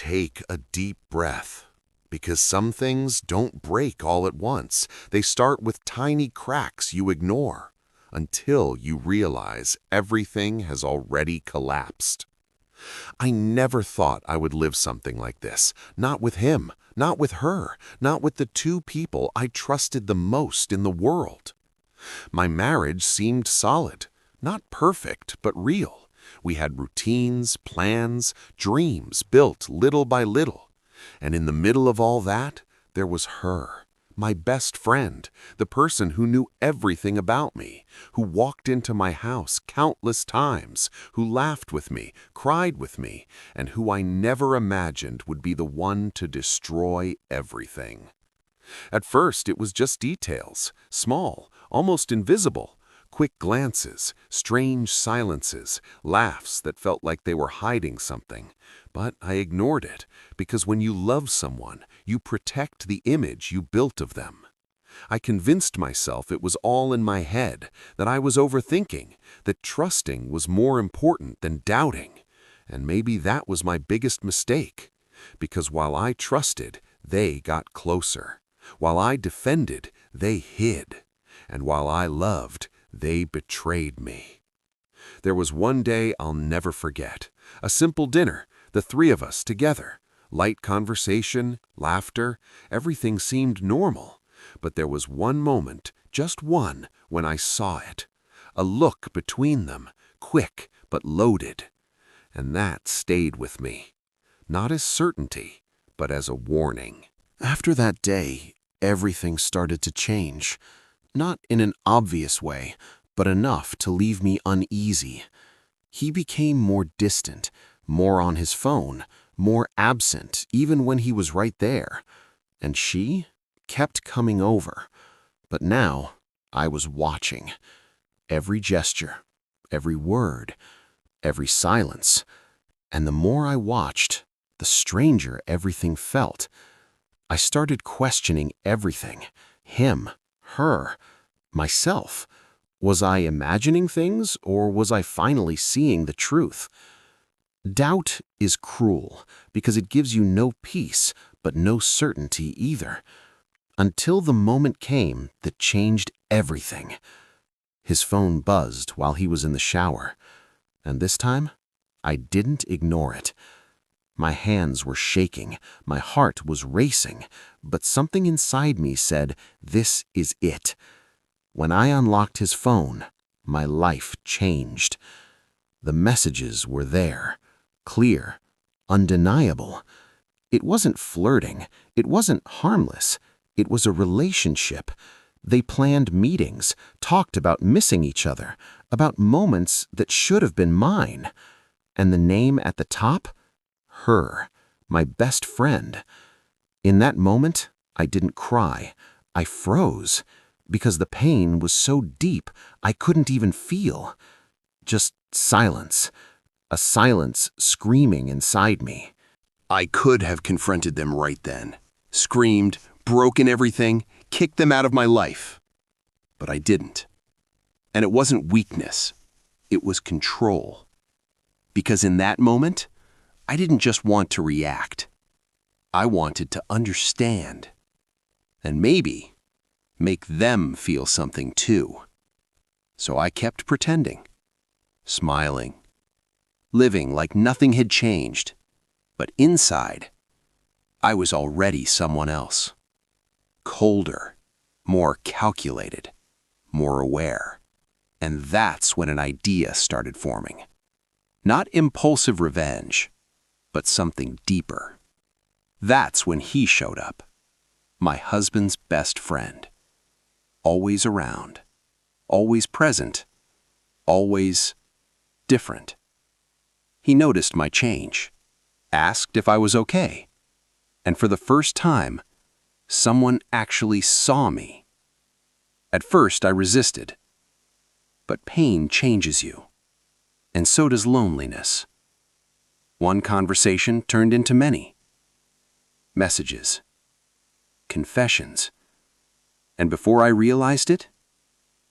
take a deep breath. Because some things don't break all at once. They start with tiny cracks you ignore until you realize everything has already collapsed. I never thought I would live something like this. Not with him, not with her, not with the two people I trusted the most in the world. My marriage seemed solid, not perfect, but real. We had routines, plans, dreams built little by little. And in the middle of all that, there was her, my best friend, the person who knew everything about me, who walked into my house countless times, who laughed with me, cried with me, and who I never imagined would be the one to destroy everything. At first, it was just details, small, almost invisible. Quick glances, strange silences, laughs that felt like they were hiding something. But I ignored it, because when you love someone, you protect the image you built of them. I convinced myself it was all in my head, that I was overthinking, that trusting was more important than doubting. And maybe that was my biggest mistake, because while I trusted, they got closer. While I defended, they hid. And while I loved, they betrayed me. There was one day I'll never forget. A simple dinner, the three of us together. Light conversation, laughter, everything seemed normal. But there was one moment, just one, when I saw it. A look between them, quick but loaded. And that stayed with me. Not as certainty, but as a warning. After that day, everything started to change. Not in an obvious way, but enough to leave me uneasy. He became more distant, more on his phone, more absent even when he was right there. And she kept coming over. But now I was watching. Every gesture, every word, every silence. And the more I watched, the stranger everything felt. I started questioning everything. Him, her, myself. Was I imagining things, or was I finally seeing the truth? Doubt is cruel because it gives you no peace, but no certainty either. Until the moment came that changed everything. His phone buzzed while he was in the shower, and this time, I didn't ignore it. My hands were shaking, my heart was racing, but something inside me said, "This is it." When I unlocked his phone, my life changed. The messages were there, clear, undeniable. It wasn't flirting, it wasn't harmless, it was a relationship. They planned meetings, talked about missing each other, about moments that should have been mine. And the name at the top? Her, my best friend. In that moment, I didn't cry. I froze, because the pain was so deep I couldn't even feel. Just silence, a silence screaming inside me. I could have confronted them right then, screamed, broken everything, kicked them out of my life. But I didn't. And it wasn't weakness, it was control. Because in that moment, I didn't just want to react. I wanted to understand. And maybe make them feel something too. So I kept pretending, smiling, living like nothing had changed. But inside, I was already someone else. Colder, more calculated, more aware. And that's when an idea started forming. Not impulsive revenge, but something deeper. That's when he showed up. My husband's best friend. Always around, always present, always different. He noticed my change, asked if I was okay. And for the first time, someone actually saw me. At first, I resisted. But pain changes you, and so does loneliness. One conversation turned into many. Messages, confessions, and before I realized it,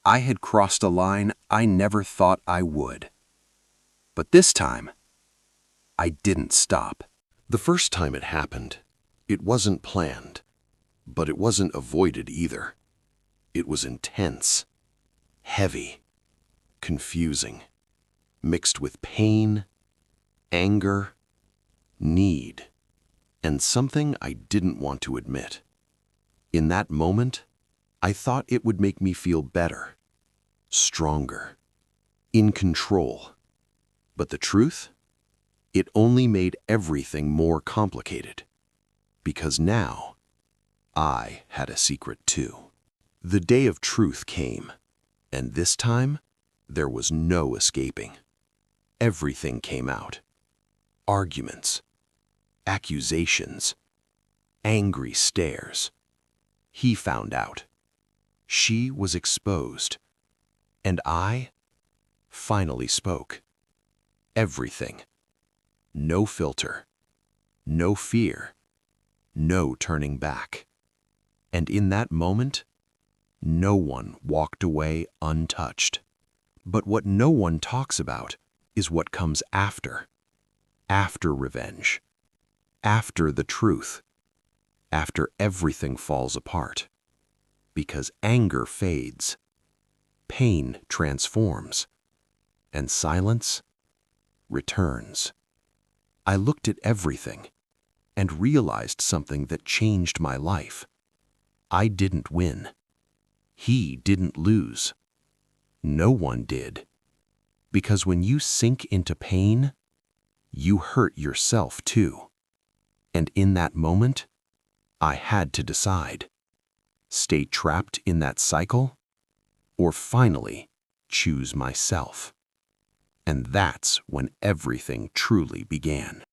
I had crossed a line I never thought I would. But this time, I didn't stop. The first time it happened, it wasn't planned, but it wasn't avoided either. It was intense, heavy, confusing, mixed with pain, anger, need, and something I didn't want to admit. In that moment, I thought it would make me feel better, stronger, in control. But the truth? It only made everything more complicated. Because now, I had a secret too. The day of truth came, and this time, there was no escaping. Everything came out. Arguments, accusations, angry stares. He found out. She was exposed. And I finally spoke. Everything. No filter. No fear. No turning back. And in that moment, no one walked away untouched. But what no one talks about is what comes after. After revenge. After the truth. After everything falls apart. Because anger fades. Pain transforms. And silence returns. I looked at everything and realized something that changed my life. I didn't win. He didn't lose. No one did. Because when you sink into pain, you hurt yourself too. And in that moment, I had to decide. Stay trapped in that cycle, or finally choose myself. And that's when everything truly began.